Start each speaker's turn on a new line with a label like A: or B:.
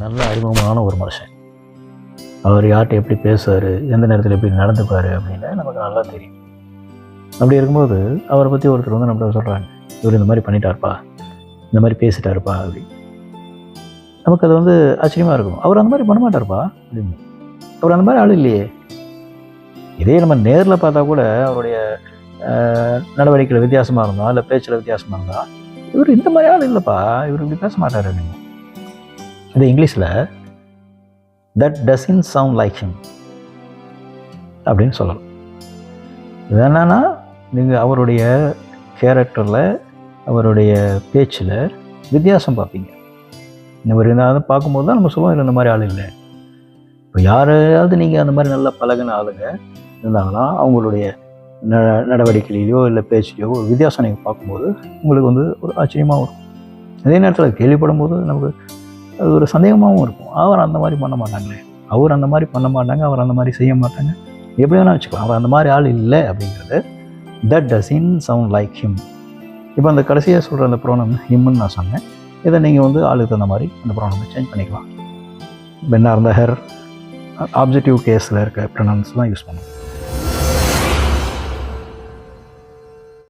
A: நல்ல அறிமுகமான ஒரு மனுஷன். அவர் யார்கிட்ட எப்படி பேசுவார், எந்த நேரத்தில் எப்படி நடந்துப்பார் அப்படின்னு நமக்கு நல்லா தெரியும். அப்படி இருக்கும்போது அவரை பற்றி ஒருத்தர் வந்து நம்மகிட்ட சொல்கிறாங்க, இவர் இந்த மாதிரி பண்ணிட்டார்ப்பா, இந்த மாதிரி பேசிட்டாருப்பா அப்படி. நமக்கு அது வந்து ஆச்சரியமாக இருக்கும். அவர் அந்த மாதிரி பண்ண மாட்டார்ப்பா அப்படின்னு. அவர் அந்த மாதிரி ஆள் இல்லையே. இதே நம்ம நேரில் பார்த்தா கூட அவருடைய நடவடிக்கையில் வித்தியாசமாக இருந்தால், இல்லை பேச்சில் வித்தியாசமாக இருந்தால், இவர் இந்த மாதிரி ஆள் இல்லைப்பா, இவர் இப்படி பேச மாட்டார் அப்படின்னு. இது இங்கிலீஷில் that doesn't sound like him அப்படின்னு சொல்லலாம். இது என்னன்னா, நீங்கள் அவருடைய கேரக்டரில், அவருடைய பேச்சில் வித்தியாசம் பார்ப்பீங்க. இவர் இருந்தாலும் பார்க்கும்போது தான் நம்ம சொல்லுவோம், இல்லை இந்த மாதிரி ஆள் இல்லை. இப்போ யாரையாவது நீங்கள் அந்த மாதிரி நல்லா பழகின ஆளுங்க இருந்தாங்கன்னா, அவங்களுடைய நடவடிக்கையிலையோ இல்லை பேச்சிலையோ ஒரு வித்தியாசம் நீங்கள் பார்க்கும்போது உங்களுக்கு வந்து ஒரு ஆச்சரியமாகவும் இருக்கும். அதே நேரத்தில் கேள்விப்படும் போது நமக்கு அது ஒரு சந்தேகமாகவும் இருக்கும். அவர் அந்த மாதிரி பண்ண மாட்டாங்களே, அவர் அந்த மாதிரி பண்ண மாட்டாங்க, அவர் அந்த மாதிரி செய்ய மாட்டாங்க, எப்படி வேணால் வச்சுக்கலாம். அவர் அந்த மாதிரி ஆள் இல்லை அப்படிங்கிறது that doesn't sound like him. இப்போ அந்த கடைசியாக சொல்கிற அந்த ப்ரோனம் ஹிம்னு நான் சொன்னேன். இதை நீங்கள் வந்து ஆளுக்கு தகுந்த மாதிரி அந்த ப்ரோனமை சேஞ்ச் பண்ணிக்கலாம். பென்னாக இருந்த ஹெர் ஆப்ஜெக்டிவ் கேஸில் இருக்க ப்ரொனவுன்ஸ் தான் யூஸ் பண்ணுவோம்.